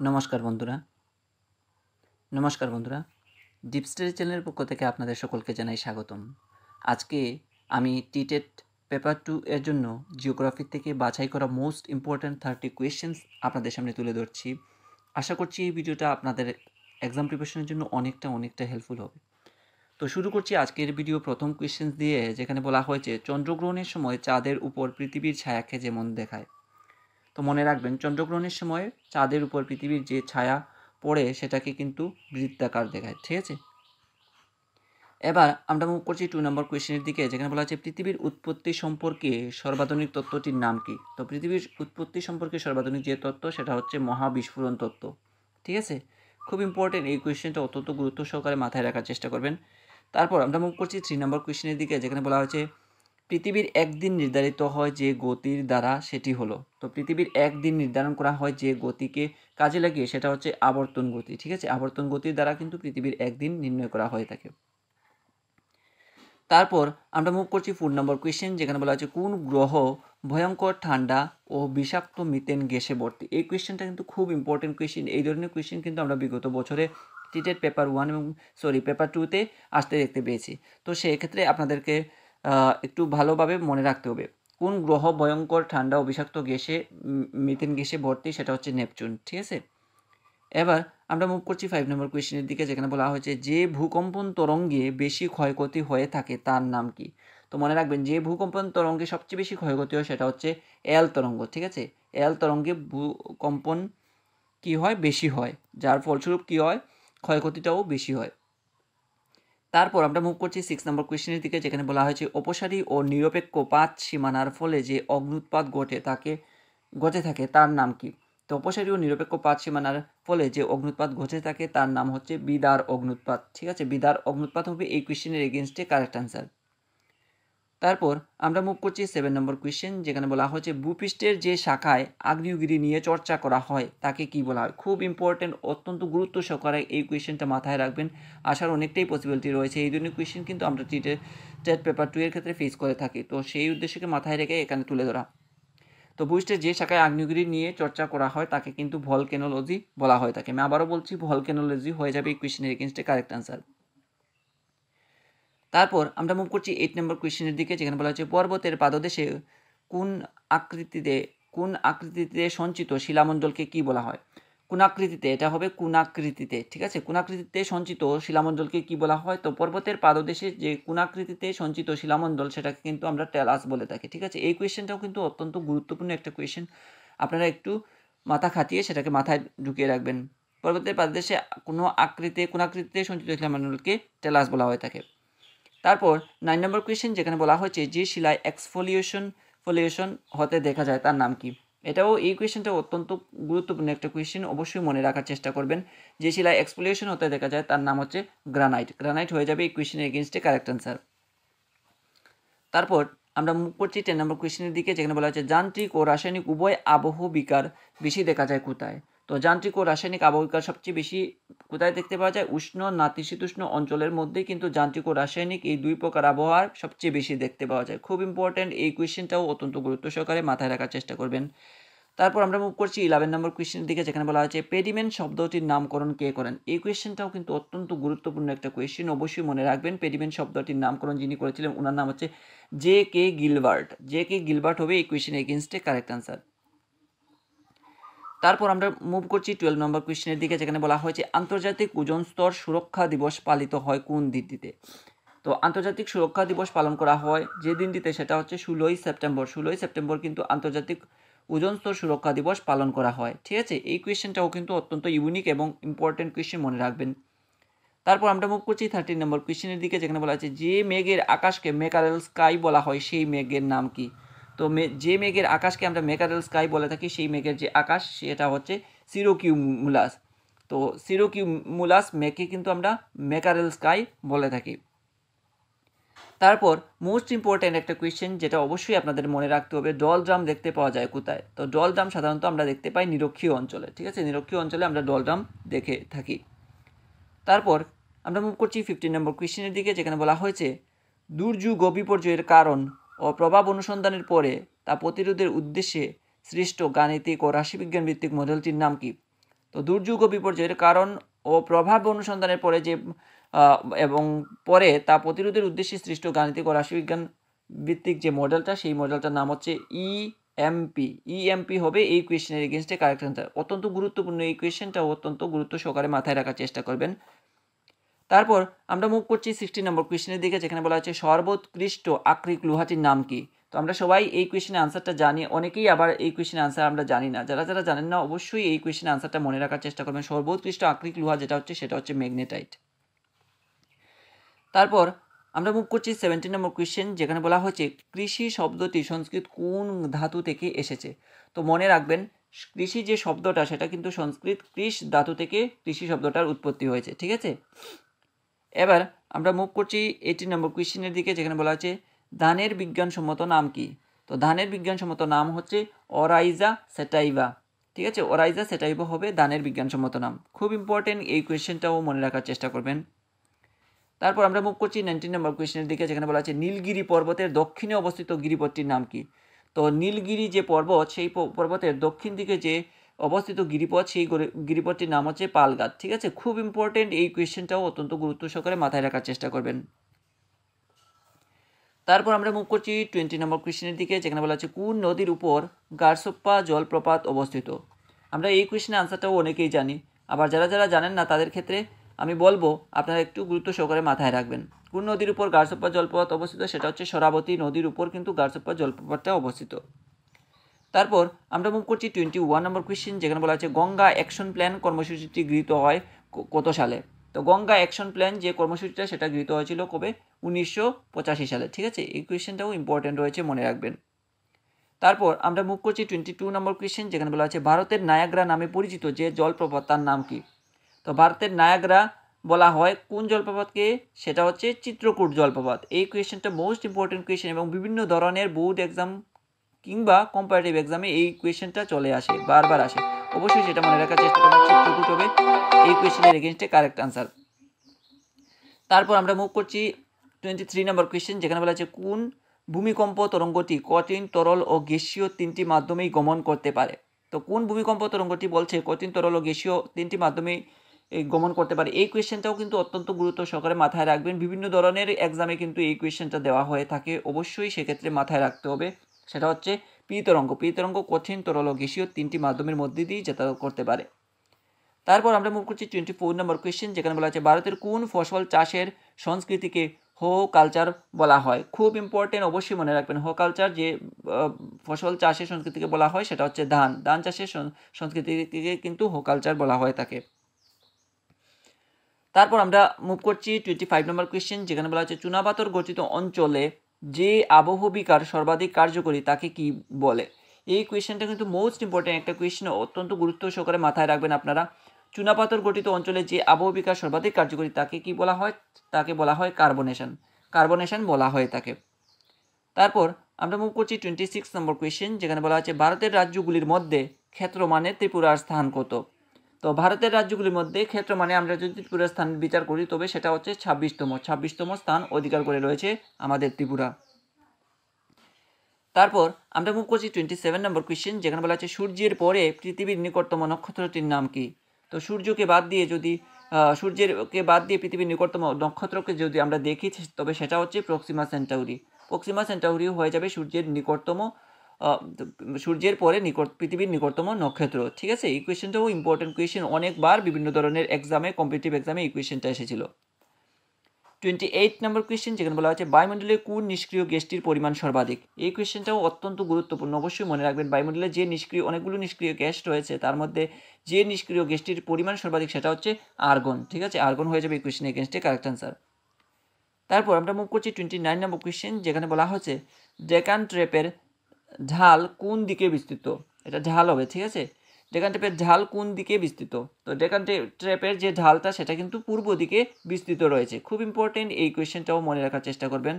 নমস্কার বন্ধুরা deep study চ্যানেলের পক্ষ থেকে আপনাদের সকলকে জানাই স্বাগতম। আজকে আমি টিটেট পেপার 2 এর জন্য জিওগ্রাফি থেকে বাছাই করা মোস্ট ইম্পর্ট্যান্ট 30 কোয়েশ্চেন্স আপনাদের সামনে তুলে ধরছি। আশা করছি এই ভিডিওটা আপনাদের এক্সাম প্রিপারেশনের জন্য অনেকটা হেল্পফুল হবে। তো শুরু করছি আজকের ভিডিও প্রথম কোয়েশ্চেন্স দিয়ে, যেখানে বলা হয়েছে চন্দ্রগ্রহণের সময় চাঁদের উপর পৃথিবীর ছায়াকে যেমন দেখায়। তো মনে রাখবেন, চন্দ্রগ্রহণের সময় চাঁদের উপর পৃথিবীর যে ছায়া পড়ে সেটাকে কিন্তু বৃত্তাকার দেখায়, ঠিক আছে। এবার আমরা মুভ করছি 2 নম্বর কোয়েশ্চেনের দিকে, যেখানে বলা আছে পৃথিবীর উৎপত্তি সম্পর্কে সর্বাধুনিক তত্ত্বটির নাম কি। তো পৃথিবীর উৎপত্তি সম্পর্কে সর্বাধুনিক যে তত্ত্ব সেটা হচ্ছে মহাবিস্ফোরণ তত্ত্ব, ঠিক আছে। খুব ইম্পর্টেন্ট, এই কোয়েশ্চেনটা অত্যন্ত গুরুত্ব সহকারে মাথায় রাখার চেষ্টা করবেন। তারপর আমরা মুভ করছি 3 নম্বর কোয়েশ্চেনের দিকে, যেখানে বলা হয়েছে পৃথিবীর একদিন নির্ধারিত হয় যে গতির দ্বারা, সেটি হলো। তো পৃথিবীর একদিন নির্ধারণ করা হয় যে গতিকে কাজে লাগিয়ে, সেটা হচ্ছে আবর্তন গতি, ঠিক আছে। আবর্তন গতির দ্বারা কিন্তু পৃথিবীর একদিন নির্ণয় করা হয়ে থাকে। তারপর আমরা মুভ করছি 4 নম্বর কোয়েশ্চেন, যেখানে বলা হচ্ছে কোন গ্রহ ভয়ঙ্কর ঠান্ডা ও বিষাক্ত মিথেন গ্যাসে ভর্তি। এই কোয়েশ্চেনটা কিন্তু খুব ইম্পর্টেন্ট কোয়েশ্চেন। এই ধরনের কোয়েশ্চেন কিন্তু আমরা বিগত বছরে টিটেট পেপার 1 এবং পেপার 2তে আসতে দেখতে পেয়েছি। তো সেক্ষেত্রে আপনাদেরকে একটু ভালোভাবে মনে রাখতে হবে কোন গ্রহ ভয়ঙ্কর ঠান্ডা ও বিষাক্ত গ্যাসে মিথেন গ্যাসে ভর্তি, সেটা হচ্ছে নেপচুন, ঠিক আছে। এবার আমরা মুভ করছি 5 নম্বর কোয়েশ্চেনের দিকে, যেখানে বলা হয়েছে যে ভূকম্পন তরঙ্গে বেশি ক্ষয়ক্ষতি হয়ে থাকে তার নাম কি। তো মনে রাখবেন, যে ভূকম্পন তরঙ্গে সবচেয়ে বেশি ক্ষয়ক্ষতি হয় সেটা হচ্ছে এল তরঙ্গ, ঠিক আছে। এল তরঙ্গে ভূকম্পন কি হয়, বেশি হয়, যার ফলস্বরূপ কি হয়, ক্ষয়ক্ষতিটাও বেশি হয়। তারপর আমরা মুভ করছি 6 নম্বর কোয়েশ্চেনের দিকে, যেখানে বলা হয়েছে অপসারী ও নিরপেক্ষ পাত সীমানার ফলে যে অগ্নুৎপাত ঘটে থাকে তার নাম কি। তো অপসারী ও নিরপেক্ষ পাত সীমানার ফলে যে অগ্নুৎপাত ঘটে থাকে তার নাম হচ্ছে বিদার অগ্নুৎপাত, ঠিক আছে। বিদার অগ্নুৎপাত হবে এই কোয়েশ্চেনের এগেইনস্টে কারেক্ট আনসার। তারপর আমরা মুভ করছি 7 নম্বর কোয়েশ্চেন, যেখানে বলা হয়েছে ভূপৃষ্ঠের যে শাখায় আগ্নেয়গিরি নিয়ে চর্চা করা হয় তাকে কি বলা হয়। খুব ইম্পর্টেন্ট, অত্যন্ত গুরুত্ব সহকারে এই কোয়েশ্চেনটা মাথায় রাখবেন। আসার অনেকটাই পসিবিলিটি রয়েছে। এই ধরনের কোয়েশ্চেন কিন্তু আমরা টেট পেপার 2 এর ক্ষেত্রে ফেস করে থাকি। তো সেই উদ্দেশ্যকে মাথায় রেখে এখানে তুলে ধরা। তো ভূপৃষ্ঠের যে শাখায় আগ্নেয়গিরি নিয়ে চর্চা করা হয় তাকে কিন্তু ভলকেনোলজি বলা হয়ে থাকে। আমি আবারও বলছি, ভলকেনোলজি হয়ে যাবে এই কোয়েশ্চেনের এগেইনস্টে কারেক্ট আনসার। তারপর আমরা মুভ করছি 8 নম্বর কোয়েশ্চেনের দিকে, যেখানে বলা হচ্ছে পর্বতের পাদদেশে কোন আকৃতিতে সঞ্চিত শিলামণ্ডলকে কি বলা হয়। কোন আকৃতিতে, এটা হবে কোন আকৃতিতে, ঠিক আছে। কোন আকৃতিতে সঞ্চিত শিলামণ্ডলকে কি বলা হয়। তো পর্বতের পাদদেশে যে কোন আকৃতিতে সঞ্চিত শিলামণ্ডল সেটাকে কিন্তু আমরা টেলাস বলে থাকি, ঠিক আছে। এই কোয়েশ্চেনটাও কিন্তু অত্যন্ত গুরুত্বপূর্ণ একটা কোয়েশ্চেন। আপনারা একটু মাথা খাটিয়ে সেটাকে মাথায় ঢুকিয়ে রাখবেন। পর্বতের পাদদেশে কোন আকৃতিতে সঞ্চিত শিলামণ্ডলকে টেলাস বলা হয়ে থাকে। তারপর 9 নম্বর কোয়েশ্চেন, যেখানে বলা হয়েছে যে শিলায় এক্সফোলিয়েশন হতে দেখা যায় তার নাম কি। এটাও, এই কোয়েশ্চেনটা অত্যন্ত গুরুত্বপূর্ণ একটা কোয়েশ্চেন, অবশ্যই মনে রাখার চেষ্টা করবেন। যে শিলায় এক্সফোলিয়েশন হতে দেখা যায় তার নাম হচ্ছে গ্রানাইট হয়ে যাবে এই কোয়েশ্চেনের এগেইনস্টে কারেক্ট আনসার। তারপর আমরা মুভ করছি 10 নম্বর কোয়েশ্চেনের দিকে, যেখানে বলা হচ্ছে যান্ত্রিক ও রাসায়নিক উভয় আবহবিকার বেশি দেখা যায় কোথায়। তো যান্ত্রিক ও রাসায়নিক আবহবিকার সবচেয়ে বেশি কোথায় দেখতে পাওয়া যায়, উষ্ণ নাতিশীতোষ্ণ অঞ্চলের মধ্যেই কিন্তু যান্ত্রিক ও রাসায়নিক এই দুই প্রকার আবহাওয়ার সবচেয়ে বেশি দেখতে পাওয়া যায়। খুব ইম্পর্ট্যান্ট, এই কোয়েশ্চেনটাও অত্যন্ত গুরুত্ব সহকারে মাথায় রাখার চেষ্টা করবেন। তারপর আমরা মুভ করছি 11 নম্বর কোয়েশ্চেনের দিকে, যেখানে বলা হয়েছে পেডিমেন্ট শব্দটির নামকরণ কে করেন। এই কোয়েশ্চেনটাও কিন্তু অত্যন্ত গুরুত্বপূর্ণ একটা কোয়েশ্চেন, অবশ্যই মনে রাখবেন। পেডিমেন্ট শব্দটির নামকরণ যিনি করেছিলেন ওনার নাম হচ্ছে জে.কে. গিলবার্ট হবে এই কোয়েশ্চেনের এগেইনস্টে কারেক্ট আনসার। তারপর আমরা মুভ করছি 12 নম্বর কোয়েশ্চেনের দিকে, যেখানে বলা হয়েছে আন্তর্জাতিক ওজোন স্তর সুরক্ষা দিবস পালিত হয় কোন দিনটিতে। তো আন্তর্জাতিক সুরক্ষা দিবস পালন করা হয় যে দিনটিতে সেটা হচ্ছে 16ই সেপ্টেম্বর কিন্তু আন্তর্জাতিক ওজোন স্তর সুরক্ষা দিবস পালন করা হয়, ঠিক আছে। এই কোয়েশ্চেনটাও কিন্তু অত্যন্ত ইউনিক এবং ইম্পর্টেন্ট কোয়েশ্চেন, মনে রাখবেন। তারপর আমরা মুভ করছি 13 নম্বর কোয়েশ্চেনের দিকে, যেখানে বলা আছে যে মেঘের আকাশকে মেকারেল স্কাই বলা হয় সেই মেঘের নাম কি। তো যে মেঘের আকাশকে আমরা মেকারেল স্কাই বলে থাকি সেই মেঘের যে আকাশ সেটা হচ্ছে সিরোকিউমুলাস। তো সিরোকিউমুলাস মেঘকে কিন্তু আমরা মেকারেল স্কাই বলে থাকি। তারপর মোস্ট ইম্পর্ট্যান্ট একটা কোয়েশ্চেন, যেটা অবশ্যই আপনাদের মনে রাখতে হবে, ডল ড্রাম দেখতে পাওয়া যায় কোথায়। তো ডল ড্রাম সাধারণত আমরা দেখতে পাই নিরক্ষীয় অঞ্চলে, ঠিক আছে। নিরক্ষীয় অঞ্চলে আমরা ডল ড্রাম দেখে থাকি। তারপর আমরা মুভ করছি 15 নম্বর কোয়েশ্চেনের দিকে, যেখানে বলা হয়েছে দুর্যোগ ও বিপর্যয়ের কারণ ও প্রভাব অনুসন্ধানের পরে তা প্রতিরোধের উদ্দেশ্যে সৃষ্ট গাণিতিক ও রাশিবিজ্ঞান ভিত্তিক মডেলটির নাম কি। তো দুর্যোগ ও বিপর্যয়ের কারণ ও প্রভাব অনুসন্ধানের পরে যে এবং পরে তা প্রতিরোধের উদ্দেশ্যে সৃষ্ট গাণিতিক ও রাশিবিজ্ঞান ভিত্তিক যে মডেলটা, সেই মডেলটার নাম হচ্ছে ইএমপি হবে এই কোয়েশ্চেনের এগেনস্টে কারেক্ট অ্যান্সার। অত্যন্ত গুরুত্বপূর্ণ এই কোয়েশ্চেনটা, অত্যন্ত গুরুত্ব সহকারে মাথায় রাখার চেষ্টা করবেন। তারপর আমরা মুভ করছি 60 নম্বর কোয়েশ্চেনের দিকে, যেখানে বলা হচ্ছে সর্বোৎকৃষ্ট আকরিক লোহাটির নাম কি। তো আমরা সবাই এই কোয়েশ্চেনের আনসারটা জানি, অনেকেই আবার এই কোয়েশ্চেনের আনসার আমরা জানি না। যারা যারা জানেন না অবশ্যই এই কোয়েশ্চেনের আনসারটা মনে রাখার চেষ্টা করবেন। সর্বোৎকৃষ্ট আকরিক লোহা যেটা হচ্ছে সেটা হচ্ছে ম্যাগনেটাইট। তারপর আমরা মুভ করছি 70 নম্বর কোয়েশ্চেন, যেখানে বলা হচ্ছে কৃষি শব্দটি সংস্কৃত কোন ধাতু থেকে এসেছে। তো মনে রাখবেন কৃষি যে শব্দটা সেটা কিন্তু সংস্কৃত কৃষ ধাতু থেকে কৃষি শব্দটার উৎপত্তি হয়েছে, ঠিক আছে। এবার আমরা মুভ করছি 80 নম্বর কোয়েশ্চেনের দিকে, যেখানে বলা হচ্ছে ধানের বিজ্ঞানসম্মত নাম কি। তো ধানের বিজ্ঞানসম্মত নাম হচ্ছে অরাইজা সেটাইভা, ঠিক আছে। অরাইজা সেটাইভা হবে ধানের বিজ্ঞানসম্মত নাম। খুব ইম্পর্টেন্ট এই কোয়েশ্চেনটাও মনে রাখার চেষ্টা করবেন। তারপর আমরা মুভ করছি 19 নম্বর কোয়েশ্চেনের দিকে, যেখানে বলা আছে নীলগিরি পর্বতের দক্ষিণে অবস্থিত গিরিপথটির নাম কি। তো নীলগিরি যে পর্বত, সেই পর্বতের দক্ষিণ দিকে যে অবস্থিত গিরিপথ, সেই গিরিপথটির নাম হচ্ছে পালঘাট, ঠিক আছে। খুব ইম্পর্টেন্ট এই কোয়েশ্চেনটাও, অত্যন্ত গুরুত্ব সহকারে মাথায় রাখার চেষ্টা করবেন। তারপর আমরা মুভ করছি 20 নম্বর কোয়েশ্চেনের দিকে, যেখানে বলা আছে কোন নদীর উপর গারসপ্পা জলপ্রপাত অবস্থিত। আমরা এই কোয়েশ্চেনের আনসারটাও অনেকেই জানি, আবার যারা যারা জানেন না তাদের ক্ষেত্রে আমি বলবো আপনারা একটু গুরুত্ব সহকারে মাথায় রাখবেন। কোন নদীর উপর গারসপ্পা জলপ্রপাত অবস্থিত, সেটা হচ্ছে শরাবতী নদীর উপর কিন্তু গারসপ্পা জলপ্রপাতটা অবস্থিত। তারপর আমরা মুভ করছি 21 নম্বর কোয়েশ্চেন, যেখানে বলা আছে গঙ্গা অ্যাকশন প্ল্যান কর্মসূচিটি গৃহীত হয় কত সালে। তো গঙ্গা অ্যাকশন প্ল্যান যে কর্মসূচিটা সেটা গৃহীত হয়েছিল কবে, 1985 সালে, ঠিক আছে। এই কোয়েশ্চেনটাও ইম্পর্টেন্ট রয়েছে, মনে রাখবেন। তারপর আমরা মুভ করছি 22 নম্বর কোয়েশ্চেন, যেখানে বলা আছে ভারতের নায়াগ্রা নামে পরিচিত যে জলপ্রপাত তার নাম কি। তো ভারতের নায়াগ্রা বলা হয় কোন জলপ্রপাতকে, সেটা হচ্ছে চিত্রকূট জলপ্রপাত। এই কোয়েশ্চেনটা মোস্ট ইম্পর্টেন্ট কোয়েশ্চেন এবং বিভিন্ন ধরনের বোর্ড এক্সাম কিংবা কম্পারেটিভ এক্সামে এই কোয়েশ্চেনটা চলে আসে, বারবার আসে। অবশ্যই সেটা মনে রাখার চেষ্টা করবেন, চিত্রকূট হবে এই কোয়েশ্চেনের এগেনস্টে কারেক্ট আনসার। তারপর আমরা মুভ করছি 23 নম্বর কোয়েশ্চেন, যেখানে বলা আছে কোন ভূমিকম্প তরঙ্গটি কঠিন, তরল ও গ্যাসীয় তিনটি মাধ্যমেই গমন করতে পারে। তো কোন ভূমিকম্প তরঙ্গটি বলছে কঠিন, তরল ও গ্যাসীয় তিনটি মাধ্যমেই গমন করতে পারে। এই কোয়েশ্চেনটাও কিন্তু অত্যন্ত গুরুত্ব সহকারে মাথায় রাখবেন। বিভিন্ন ধরনের এক্সামে কিন্তু এই কোয়েশ্চেনটা দেওয়া হয়ে থাকে, অবশ্যই সেক্ষেত্রে মাথায় রাখতে হবে। সেটা হচ্ছে পি তরঙ্গ কঠিন, তরল ও গ্যাসীয় তিনটি মাধ্যমের মধ্যে দিয়েই যাতায়াত করতে পারে। তারপর আমরা মুভ করছি 24 নম্বর কোয়েশ্চেন, যেখানে বলা আছে ভারতের কোন ফসল চাষের সংস্কৃতিকে হো কালচার বলা হয়। খুব ইম্পর্টেন্ট, অবশ্যই মনে রাখবেন। হো কালচার যে ফসল চাষের সংস্কৃতিকে বলা হয় সেটা হচ্ছে ধান চাষের সংস্কৃতিকে কিন্তু হো কালচার বলা হয় থাকে। তারপর আমরা মুভ করছি 25 নম্বর কোয়েশ্চেন, যেখানে বলা হচ্ছে চুনাপাথর গঠিত অঞ্চলে যে আবহবিকার সর্বাধিক কার্যকরী তাকে কি বলে। এই কোয়েশ্চেনটা কিন্তু মোস্ট ইম্পর্টেন্ট একটা কোয়েশ্চেন, অত্যন্ত গুরুত্ব সহকারে মাথায় রাখবেন আপনারা। চুনাপাথর গঠিত অঞ্চলে যে আবহবিকার সর্বাধিক কার্যকরী তাকে কি বলা হয়, তাকে বলা হয় কার্বনেশন বলা হয় তাকে। তারপর আমরা মুভ করছি 26 নম্বর কোয়েশ্চেন, যেখানে বলা আছে ভারতের রাজ্যগুলির মধ্যে ক্ষেত্রমানে ত্রিপুরার স্থান কত। তো ভারতের রাজ্যগুলির মধ্যে ক্ষেত্র মানে আমরা যদি ত্রিপুরার স্থান বিচার করি তবে সেটা হচ্ছে 26তম স্থান অধিকার করে রয়েছে আমাদের ত্রিপুরা। তারপর আমরা মুভ করছি 27 নম্বর কোয়েশ্চেন, যেখানে বলা আছে সূর্যের পরে পৃথিবীর নিকটতম নক্ষত্রটির নাম কি। তো সূর্যকে বাদ দিয়ে পৃথিবীর নিকটতম নক্ষত্রকে যদি আমরা দেখি তবে সেটা হচ্ছে প্রক্সিমা সেন্টাউরি হয়ে যাবে সূর্যের পরে পৃথিবীর নিকটতম নক্ষত্র, ঠিক আছে। এই কোয়েশ্চেনটাও ইম্পর্টেন্ট কোয়েশ্চেন, অনেকবার বিভিন্ন ধরনের এক্সামে, কম্পিটিটিভ এক্সামে এই কোয়েশ্চেনটা এসেছিল। 28 নম্বর কোয়েশ্চেন, যেখানে বলা হচ্ছে বায়ুমণ্ডলে কোন নিষ্ক্রিয় গ্যাসটির পরিমাণ সর্বাধিক। এই কোয়েশ্চেনটাও অত্যন্ত গুরুত্বপূর্ণ, অবশ্যই মনে রাখবেন। বায়ুমণ্ডলে যে অনেকগুলো নিষ্ক্রিয় গ্যাস রয়েছে তার মধ্যে যে নিষ্ক্রিয় গ্যাসটির পরিমাণ সর্বাধিক সেটা হচ্ছে আর্গন, ঠিক আছে। আর্গন হয়ে যাবে এই কোয়েশ্চেনের এগেনস্টে কারেক্ট আনসার। তারপর আমরা মুভ করছি 29 নম্বর কোয়েশ্চেন, যেখানে বলা হচ্ছে ডেকান ট্র্যাপের ঢাল কোন দিকে বিস্তৃত। এটা ঢাল হবে, ঠিক আছে। ডেকান ট্র্যাপের ঢাল কোন দিকে বিস্তৃত। তো ডেকান ট্র্যাপের যে ঢালটা সেটা কিন্তু পূর্ব দিকে বিস্তৃত রয়েছে। খুব ইম্পর্টেন্ট, এই কোয়েশ্চেনটাও মনে রাখার চেষ্টা করবেন।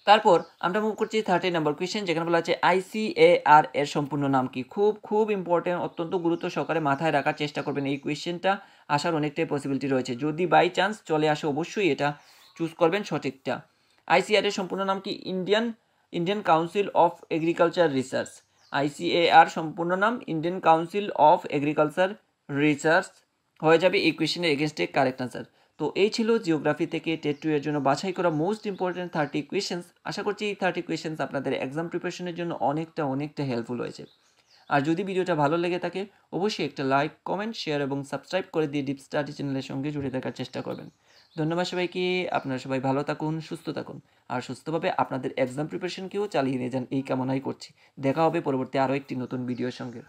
তারপর আমরা মুভ করছি 30 নম্বর কোয়েশ্চেন, যেখানে বলা আছে ICAR এর সম্পূর্ণ নাম কি। খুব ইম্পর্টেন্ট, অত্যন্ত গুরুত্ব সহকারে মাথায় রাখার চেষ্টা করবেন। এই কোয়েশ্চেনটা আসার অনেকটাই পসিবিলিটি রয়েছে, যদি বাই চান্স চলে আসে অবশ্যই এটা চুজ করবেন সঠিকটা। ICAR এর সম্পূর্ণ নাম কি, Indian council of agriculture research. ICAR সম্পূর্ণ নাম Indian council of agriculture research হয়ে যাবে এই কোয়েশ্চেনের এগেনস্টে কারেক্ট আনসার। তো এই ছিল জিওগ্রাফি থেকে টেট 2 এর জন্য বাছাই করা মোস্ট ইম্পর্টেন্ট 30 কোয়েশ্চেন্স। আশা করছি এই 30 কোয়েশ্চেন্স আপনাদের এক্সাম প্রিপারেশনের জন্য অনেকটা হেল্পফুল হয়েছে। আর যদি ভিডিওটা ভালো লেগে থাকে অবশ্যই একটা লাইক, কমেন্ট, শেয়ার এবং সাবস্ক্রাইব করে দিয়ে ডিপ স্টাডি চ্যানেলের সঙ্গে জুড়ে থাকার চেষ্টা করবেন। ধন্যবাদ সবাইকে। আপনারা সবাই ভালো থাকুন, সুস্থ থাকুন আর সুস্থভাবে আপনাদের এক্সাম প্রিপারেশনকেও চালিয়ে নিয়ে যান এই কামনাই করছি। দেখা হবে পরবর্তী আরও একটি নতুন ভিডিওর সঙ্গে।